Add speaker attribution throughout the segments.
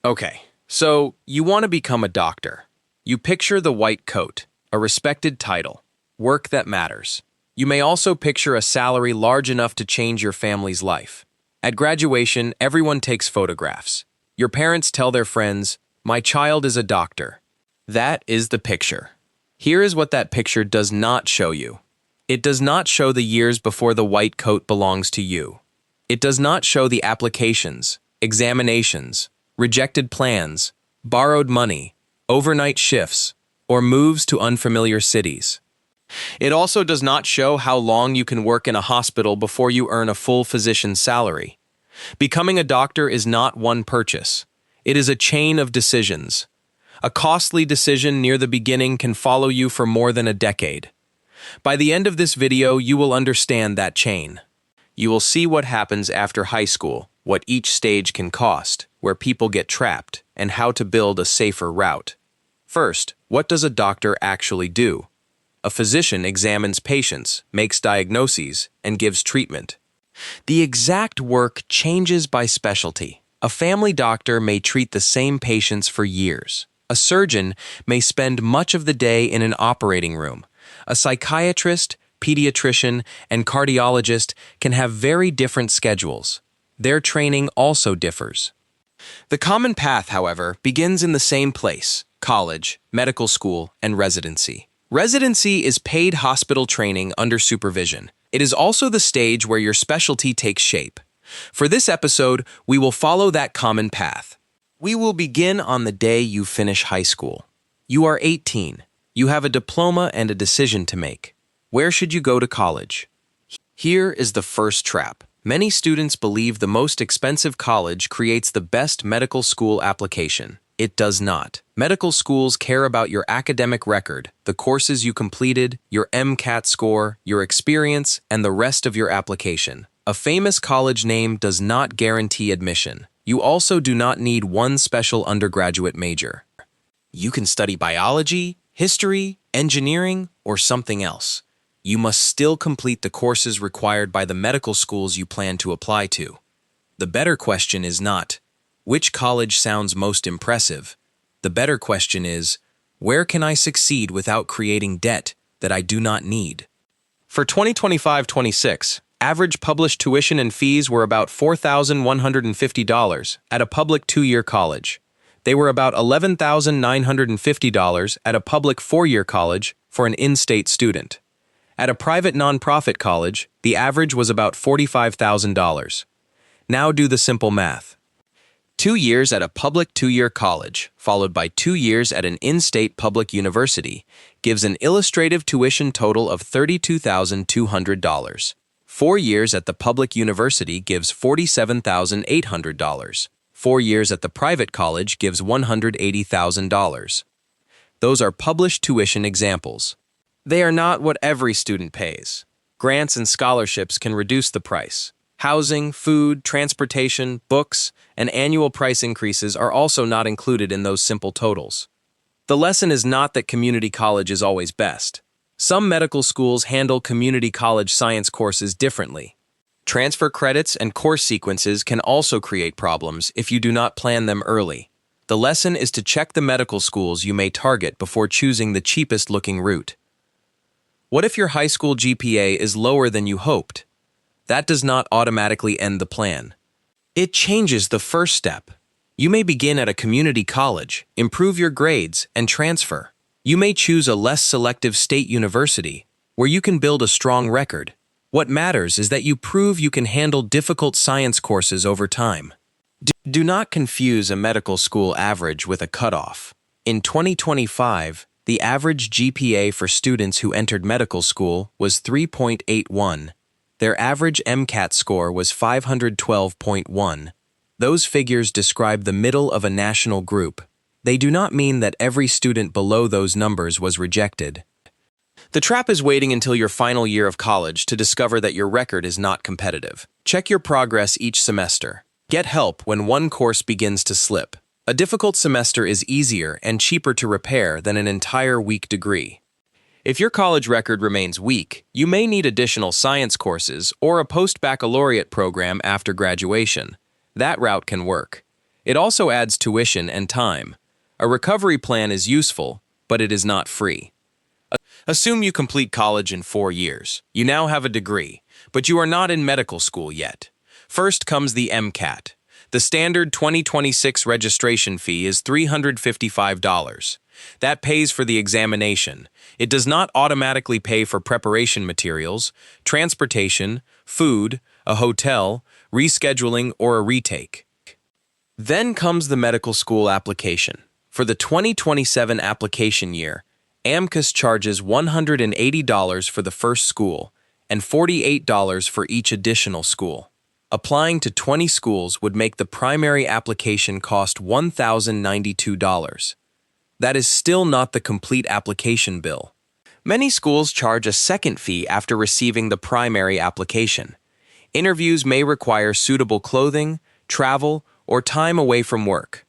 Speaker 1: Okay, so you want to become a doctor. You picture the white coat, a respected title, work that matters. You may also picture a salary large enough to change your family's life. At graduation, everyone takes photographs. Your parents tell their friends, "My child is a doctor." That is the picture. Here is what that picture does not show you. It does not show the years before the white coat belongs to you. It does not show the applications, examinations, rejected plans, borrowed money, overnight shifts, or moves to unfamiliar cities. It also does not show how long you can work in a hospital before you earn a full physician's salary. Becoming a doctor is not one purchase. It is a chain of decisions. A costly decision near the beginning can follow you for more than a decade. By the end of this video, you will understand that chain. You will see what happens after high school, what each stage can cost, where people get trapped, and how to build a safer route. First, what does a doctor actually do? A physician examines patients, makes diagnoses, and gives treatment. The exact work changes by specialty. A family doctor may treat the same patients for years. A surgeon may spend much of the day in an operating room. A psychiatrist, pediatrician, and cardiologist can have very different schedules. Their training also differs. The common path, however, begins in the same place: college, medical school, and residency. Residency is paid hospital training under supervision. It is also the stage where your specialty takes shape. For this episode, we will follow that common path. We will begin on the day you finish high school. You are 18. You have a diploma and a decision to make. Where should you go to college? Here is the first trap. Many students believe the most expensive college creates the best medical school application. It does not. Medical schools care about your academic record, the courses you completed, your MCAT score, your experience, and the rest of your application. A famous college name does not guarantee admission. You also do not need one special undergraduate major. You can study biology, history, engineering, or something else. You must still complete the courses required by the medical schools you plan to apply to. The better question is not, which college sounds most impressive? The better question is, where can I succeed without creating debt that I do not need? For 2025-26, average published tuition and fees were about $4,150 at a public two-year college. They were about $11,950 at a public four-year college for an in-state student. At a private nonprofit college, the average was about $45,000. Now do the simple math. 2 years at a public two-year college, followed by 2 years at an in-state public university, gives an illustrative tuition total of $32,200. 4 years at the public university gives $47,800. 4 years at the private college gives $180,000. Those are published tuition examples. They are not what every student pays. Grants and scholarships can reduce the price. Housing, food, transportation, books, and annual price increases are also not included in those simple totals. The lesson is not that community college is always best. Some medical schools handle community college science courses differently. Transfer credits and course sequences can also create problems if you do not plan them early. The lesson is to check the medical schools you may target before choosing the cheapest looking route. What if your high school GPA is lower than you hoped? That does not automatically end the plan. It changes the first step. You may begin at a community college, improve your grades, and transfer. You may choose a less selective state university, where you can build a strong record. What matters is that you prove you can handle difficult science courses over time. Do not confuse a medical school average with a cutoff. In 2025, the average GPA for students who entered medical school was 3.81. Their average MCAT score was 512.1. Those figures describe the middle of a national group. They do not mean that every student below those numbers was rejected. The trap is waiting until your final year of college to discover that your record is not competitive. Check your progress each semester. Get help when one course begins to slip. A difficult semester is easier and cheaper to repair than an entire weak degree. If your college record remains weak, you may need additional science courses or a post-baccalaureate program after graduation. That route can work. It also adds tuition and time. A recovery plan is useful, but it is not free. Assume you complete college in 4 years. You now have a degree, but you are not in medical school yet. First comes the MCAT. The standard 2026 registration fee is $355. That pays for the examination. It does not automatically pay for preparation materials, transportation, food, a hotel, rescheduling, or a retake. Then comes the medical school application. For the 2027 application year, AMCUS charges $180 for the first school and $48 for each additional school. Applying to 20 schools would make the primary application cost $1,092. That is still not the complete application bill. Many schools charge a second fee after receiving the primary application. Interviews may require suitable clothing, travel, or time away from work.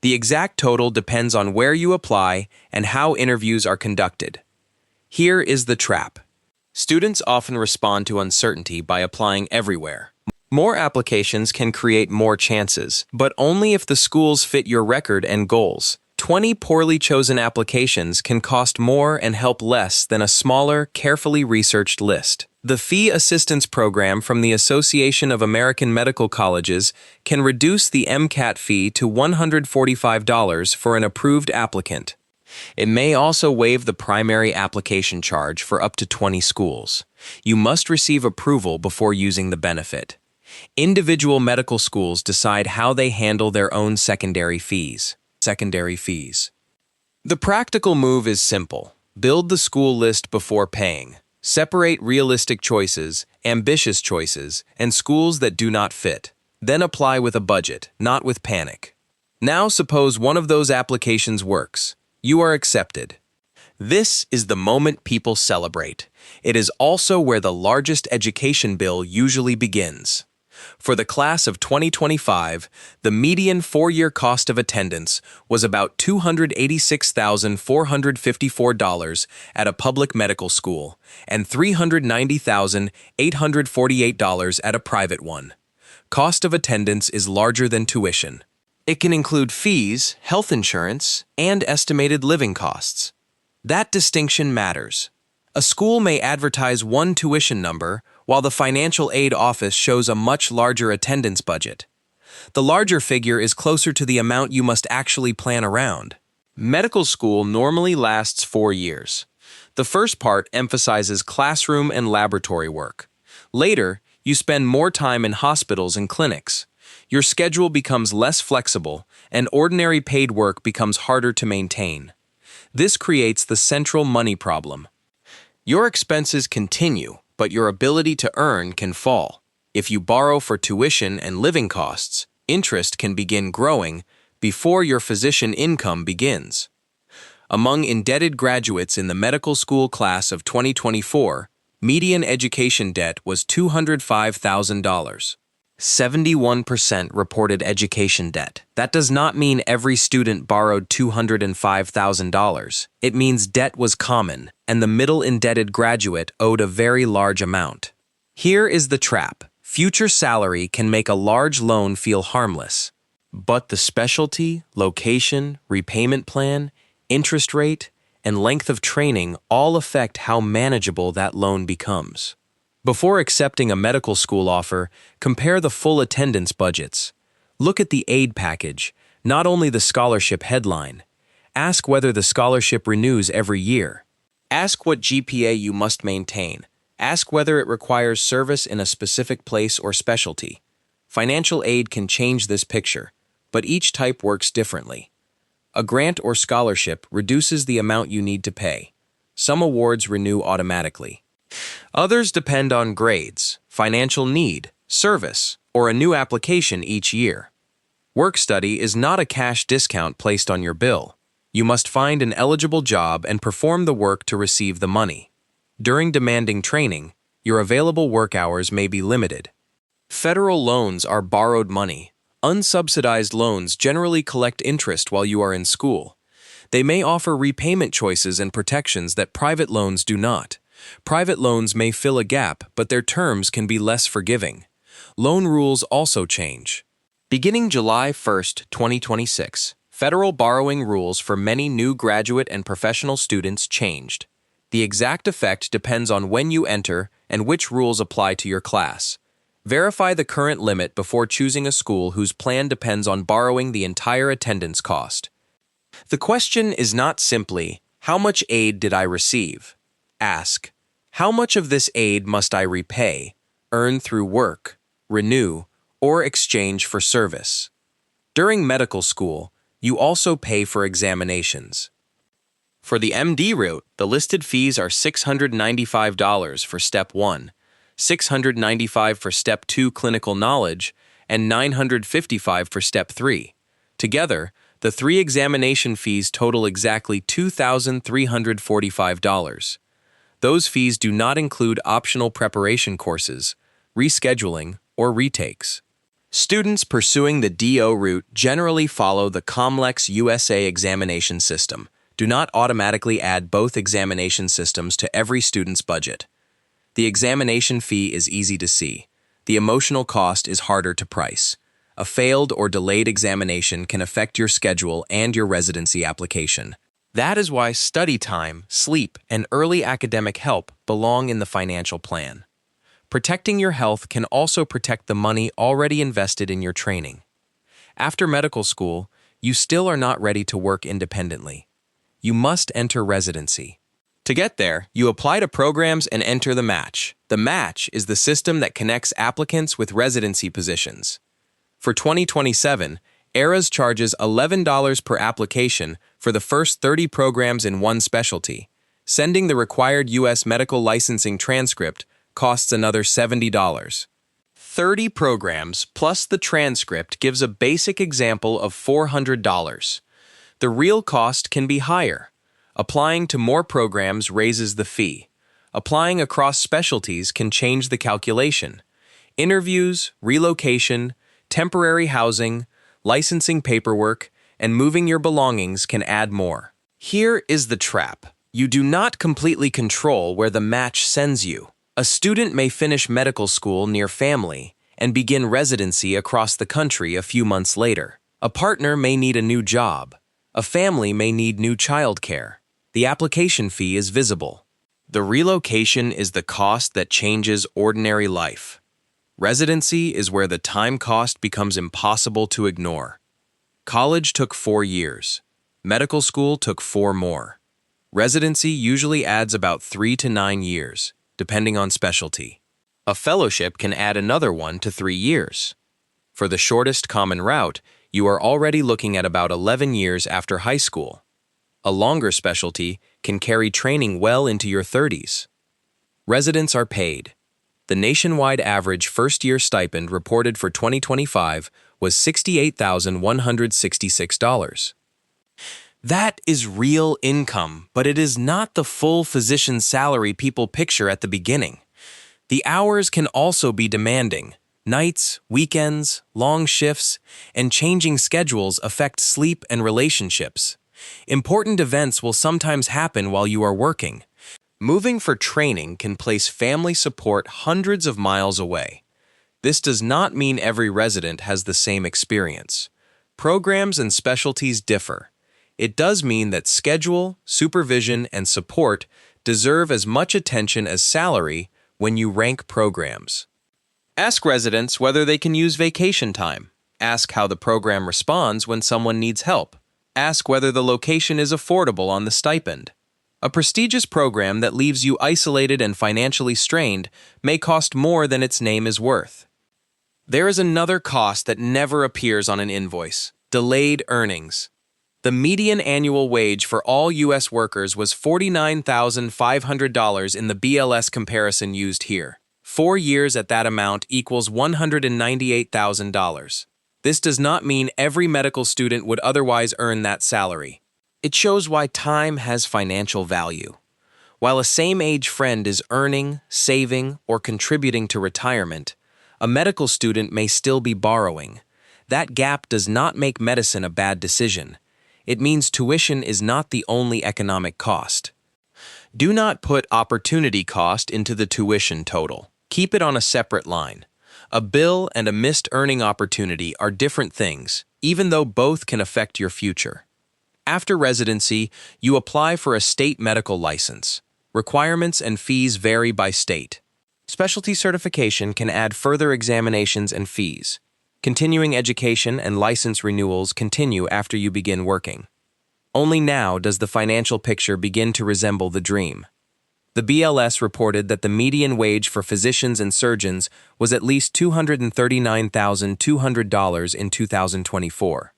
Speaker 1: The exact total depends on where you apply and how interviews are conducted. Here is the trap. Students often respond to uncertainty by applying everywhere. More applications can create more chances, but only if the schools fit your record and goals. 20 poorly chosen applications can cost more and help less than a smaller, carefully researched list. The Fee Assistance Program from the Association of American Medical Colleges can reduce the MCAT fee to $145 for an approved applicant. It may also waive the primary application charge for up to 20 schools. You must receive approval before using the benefit. Individual medical schools decide how they handle their own secondary fees. The practical move is simple. Build the school list before paying. Separate realistic choices, ambitious choices, and schools that do not fit. Then apply with a budget, not with panic. Now suppose one of those applications works. You are accepted. This is the moment people celebrate. It is also where the largest education bill usually begins. For the class of 2025, the median 4-year cost of attendance was about $286,454 at a public medical school and $390,848 at a private one. Cost of attendance is larger than tuition. It can include fees, health insurance, and estimated living costs. That distinction matters. A school may advertise one tuition number, while the financial aid office shows a much larger attendance budget. The larger figure is closer to the amount you must actually plan around. Medical school normally lasts 4 years. The first part emphasizes classroom and laboratory work. Later, you spend more time in hospitals and clinics. Your schedule becomes less flexible, and ordinary paid work becomes harder to maintain. This creates the central money problem. Your expenses continue, but your ability to earn can fall. If you borrow for tuition and living costs, interest can begin growing before your physician income begins. Among indebted graduates in the medical school class of 2024, median education debt was $205,000. 71% reported education debt. That does not mean every student borrowed $205,000. It means debt was common, and the middle indebted graduate owed a very large amount. Here is the trap. Future salary can make a large loan feel harmless. But the specialty, location, repayment plan, interest rate, and length of training all affect how manageable that loan becomes. Before accepting a medical school offer, compare the full attendance budgets. Look at the aid package, not only the scholarship headline. Ask whether the scholarship renews every year. Ask what GPA you must maintain. Ask whether it requires service in a specific place or specialty. Financial aid can change this picture, but each type works differently. A grant or scholarship reduces the amount you need to pay. Some awards renew automatically. Others depend on grades, financial need, service, or a new application each year. Work study is not a cash discount placed on your bill. You must find an eligible job and perform the work to receive the money. During demanding training, your available work hours may be limited. Federal loans are borrowed money. Unsubsidized loans generally collect interest while you are in school. They may offer repayment choices and protections that private loans do not. Private loans may fill a gap, but their terms can be less forgiving. Loan rules also change. Beginning July 1st, 2026, federal borrowing rules for many new graduate and professional students changed. The exact effect depends on when you enter and which rules apply to your class. Verify the current limit before choosing a school whose plan depends on borrowing the entire attendance cost. The question is not simply, how much aid did I receive? Ask, how much of this aid must I repay, earn through work, renew, or exchange for service? During medical school, you also pay for examinations. For the MD route, the listed fees are $695 for Step 1, $695 for Step 2 clinical knowledge, and $955 for Step 3. Together, the three examination fees total exactly $2,345. Those fees do not include optional preparation courses, rescheduling, or retakes. Students pursuing the DO route generally follow the COMLEX USA examination system. Do not automatically add both examination systems to every student's budget. The examination fee is easy to see. The emotional cost is harder to price. A failed or delayed examination can affect your schedule and your residency application. That is why study time, sleep, and early academic help belong in the financial plan. Protecting your health can also protect the money already invested in your training. After medical school, you still are not ready to work independently. You must enter residency. To get there, you apply to programs and enter the match. The match is the system that connects applicants with residency positions. For 2027, ERAS charges $11 per application for the first 30 programs in one specialty. Sending the required U.S. medical licensing transcript costs another $70. 30 programs plus the transcript gives a basic example of $400. The real cost can be higher. Applying to more programs raises the fee. Applying across specialties can change the calculation. Interviews, relocation, temporary housing, licensing paperwork, and moving your belongings can add more. Here is the trap. You do not completely control where the match sends you. A student may finish medical school near family and begin residency across the country a few months later. A partner may need a new job. A family may need new childcare. The application fee is visible. The relocation is the cost that changes ordinary life. Residency is where the time cost becomes impossible to ignore. College took 4 years. Medical school took 4 more. Residency usually adds about 3 to 9 years, depending on specialty. A fellowship can add another 1 to 3 years. For the shortest common route, you are already looking at about 11 years after high school. A longer specialty can carry training well into your 30s. Residents are paid. The nationwide average first-year stipend reported for 2025 was $68,166. That is real income, but it is not the full physician's salary people picture at the beginning. The hours can also be demanding. Nights, weekends, long shifts, and changing schedules affect sleep and relationships. Important events will sometimes happen while you are working. Moving for training can place family support hundreds of miles away. This does not mean every resident has the same experience. Programs and specialties differ. It does mean that schedule, supervision, and support deserve as much attention as salary when you rank programs. Ask residents whether they can use vacation time. Ask how the program responds when someone needs help. Ask whether the location is affordable on the stipend. A prestigious program that leaves you isolated and financially strained may cost more than its name is worth. There is another cost that never appears on an invoice: delayed earnings. The median annual wage for all U.S. workers was $49,500 in the BLS comparison used here. 4 years at that amount equals $198,000. This does not mean every medical student would otherwise earn that salary. It shows why time has financial value. While a same-age friend is earning, saving, or contributing to retirement, a medical student may still be borrowing. That gap does not make medicine a bad decision. It means tuition is not the only economic cost. Do not put opportunity cost into the tuition total. Keep it on a separate line. A bill and a missed earning opportunity are different things, even though both can affect your future. After residency, you apply for a state medical license. Requirements and fees vary by state. Specialty certification can add further examinations and fees. Continuing education and license renewals continue after you begin working. Only now does the financial picture begin to resemble the dream. The BLS reported that the median wage for physicians and surgeons was at least $239,200 in 2024.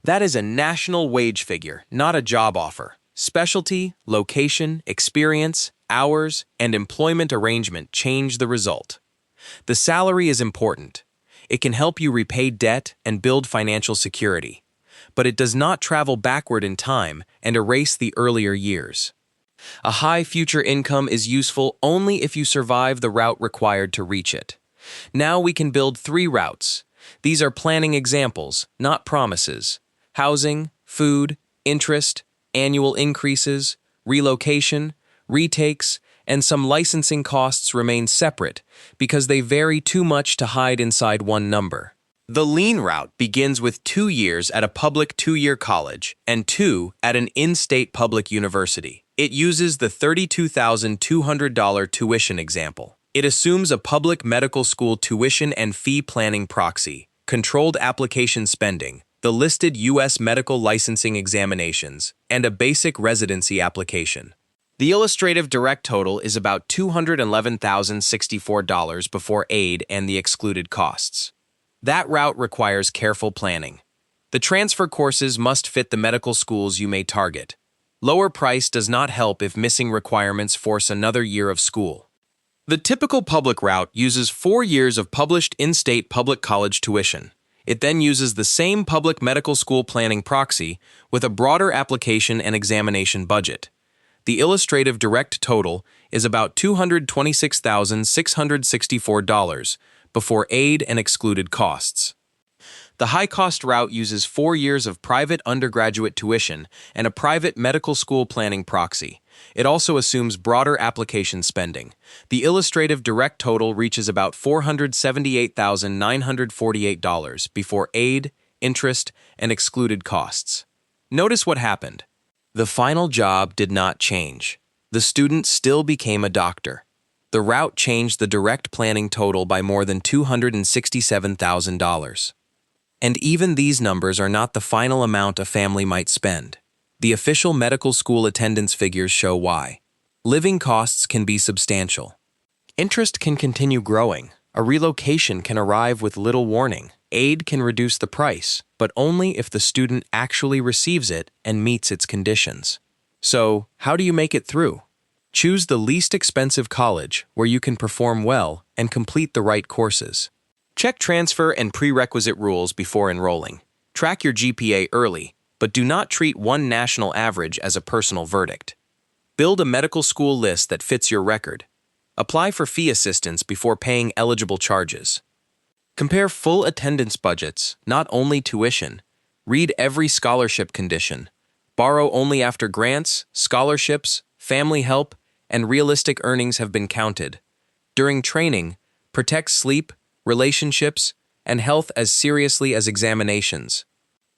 Speaker 1: That is a national wage figure, not a job offer. Specialty, location, experience, hours, and employment arrangement change the result. The salary is important. It can help you repay debt and build financial security, but it does not travel backward in time and erase the earlier years. A high future income is useful only if you survive the route required to reach it. Now we can build 3 routes. These are planning examples, not promises. Housing, food, interest, annual increases, relocation, retakes, and some licensing costs remain separate because they vary too much to hide inside one number. The lean route begins with 2 years at a public 2-year college and 2 at an in-state public university. It uses the $32,200 tuition example. It assumes a public medical school tuition and fee planning proxy, controlled application spending, the listed U.S. medical licensing examinations, and a basic residency application. The illustrative direct total is about $211,064 before aid and the excluded costs. That route requires careful planning. The transfer courses must fit the medical schools you may target. Lower price does not help if missing requirements force another year of school. The typical public route uses 4 years of published in-state public college tuition. It then uses the same public medical school planning proxy with a broader application and examination budget. The illustrative direct total is about $226,664 before aid and excluded costs. The high-cost route uses 4 years of private undergraduate tuition and a private medical school planning proxy. It also assumes broader application spending. The illustrative direct total reaches about $478,948 before aid, interest, and excluded costs. Notice what happened. The final job did not change. The student still became a doctor. The route changed the direct planning total by more than $267,000. And even these numbers are not the final amount a family might spend. The official medical school attendance figures show why. Living costs can be substantial. Interest can continue growing. A relocation can arrive with little warning. Aid can reduce the price, but only if the student actually receives it and meets its conditions. So, how do you make it through? Choose the least expensive college where you can perform well and complete the right courses. Check transfer and prerequisite rules before enrolling. Track your GPA early, but do not treat one national average as a personal verdict. Build a medical school list that fits your record. Apply for fee assistance before paying eligible charges. Compare full attendance budgets, not only tuition. Read every scholarship condition. Borrow only after grants, scholarships, family help, and realistic earnings have been counted. During training, protect sleep, relationships, and health as seriously as examinations.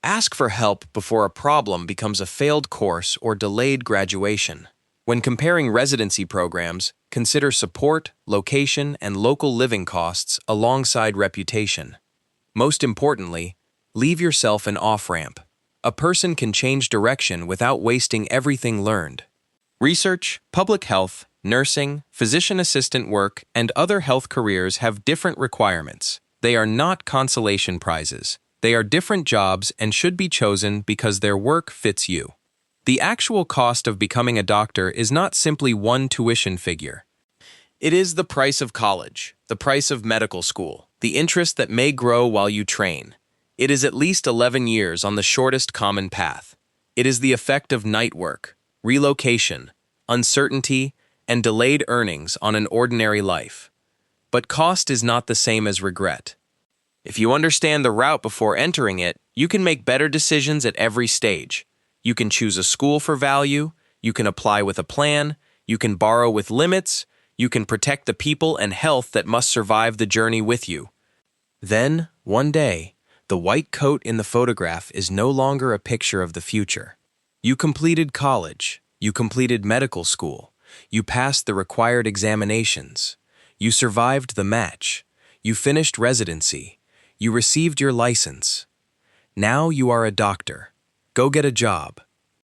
Speaker 1: Ask for help before a problem becomes a failed course or delayed graduation. When comparing residency programs, consider support, location, and local living costs alongside reputation. Most importantly, leave yourself an off-ramp. A person can change direction without wasting everything learned. Research, public health, nursing, physician assistant work, and other health careers have different requirements. They are not consolation prizes. They are different jobs and should be chosen because their work fits you. The actual cost of becoming a doctor is not simply one tuition figure. It is the price of college, the price of medical school, the interest that may grow while you train. It is at least 11 years on the shortest common path. It is the effect of night work, relocation, uncertainty, and delayed earnings on an ordinary life. But cost is not the same as regret. If you understand the route before entering it, you can make better decisions at every stage. You can choose a school for value, you can apply with a plan, you can borrow with limits, you can protect the people and health that must survive the journey with you. Then, one day, the white coat in the photograph is no longer a picture of the future. You completed college, you completed medical school, you passed the required examinations, you survived the match, you finished residency, you received your license. Now you are a doctor. Go get a job.